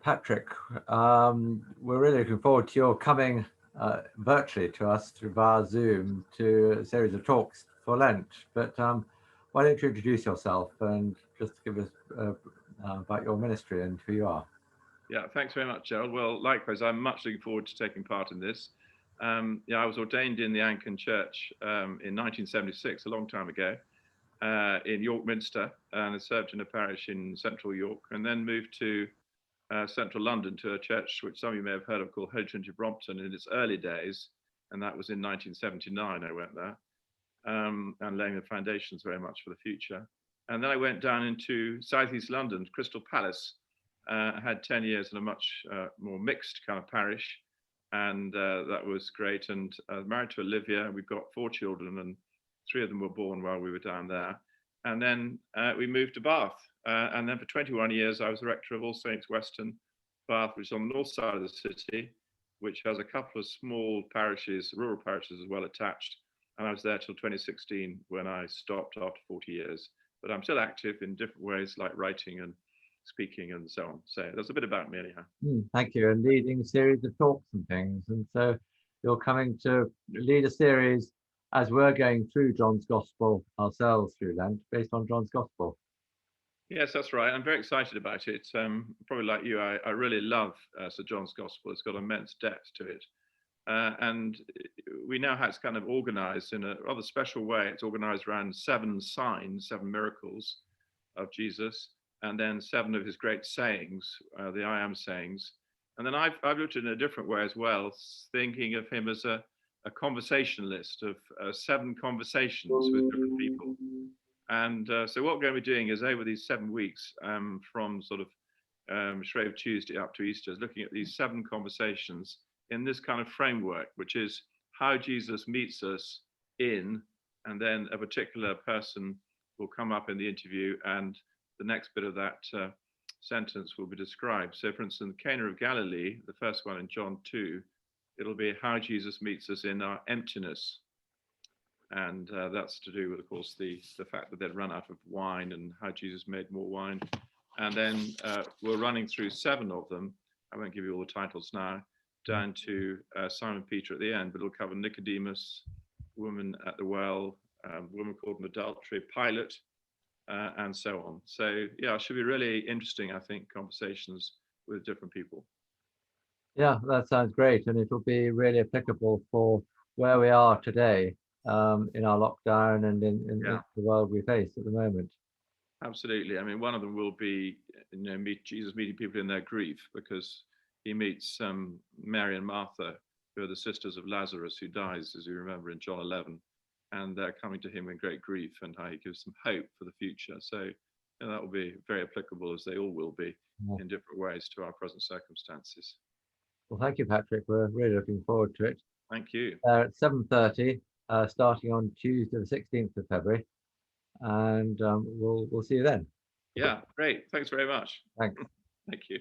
Patrick, we're really looking forward to your coming virtually to us through via Zoom to a series of talks for Lent. But why don't you introduce yourself and just give us about your ministry and who you are? Yeah, thanks very much, Gerald. Well, likewise, I'm much looking forward to taking part in this. I was ordained in the Anglican Church in 1976, a long time ago, in York Minster, and I served in a parish in central York, and then moved to central London to a church which some of you may have heard of called Holy Trinity Brompton in its early days, and that was in 1979. I went there, and laying the foundations very much for the future. And then I went down into southeast London, Crystal Palace. I had 10 years in a much more mixed kind of parish, and that was great. And married to Olivia, we've got 4 children, and 3 of them were born while we were down there. And then we moved to Bath, and then for 21 years I was the rector of All Saints Weston, Bath, which is on the north side of the city, which has a couple of small parishes, rural parishes as well attached. And I was there till 2016 when I stopped after 40 years. But I'm still active in different ways, like writing and speaking and so on. So that's a bit about me anyhow. Thank you. And leading a series of talks and things. And so you're coming to lead a series as we're going through John's Gospel ourselves through Lent, based on John's Gospel. Yes, that's right. I'm very excited about it. Probably like you, I really love Sir John's Gospel. It's got immense depth to it. And we know how it's kind of organized in a rather special way. It's organized around 7 signs, 7 miracles of Jesus, and then 7 of his great sayings, the I am sayings. And then I've looked at it in a different way as well, thinking of him as a conversationalist of 7 conversations with different people. And so what we're going to be doing is over these 7 weeks, from sort of Shrove Tuesday up to Easter, is looking at these 7 conversations in this kind of framework, which is how Jesus meets us in, and then a particular person will come up in the interview, and the next bit of that sentence will be described. So, for instance, Cana of Galilee, the first one in John 2, it'll be how Jesus meets us in our emptiness. And that's to do with, of course, the fact that they'd run out of wine and how Jesus made more wine. And then we're running through 7 of them. I won't give you all the titles now, down to Simon Peter at the end, but it'll cover Nicodemus, woman at the well, woman called in adultery, Pilate, and so on. So, yeah, it should be really interesting, I think, conversations with different people. Yeah, that sounds great. And it will be really applicable for where we are today in our lockdown and in the world we face at the moment. Absolutely. I mean, one of them will be, Jesus meeting people in their grief, because he meets Mary and Martha, who are the sisters of Lazarus, who dies, as you remember, in John 11. And they're coming to him in great grief, and how he gives them hope for the future. So that will be very applicable, as they all will be, in different ways to our present circumstances. Well, thank you, Patrick. We're really looking forward to it. Thank you. At 7:30, starting on Tuesday, the 16th of February. And we'll see you then. Yeah, great. Thanks very much. Thanks. Thank you.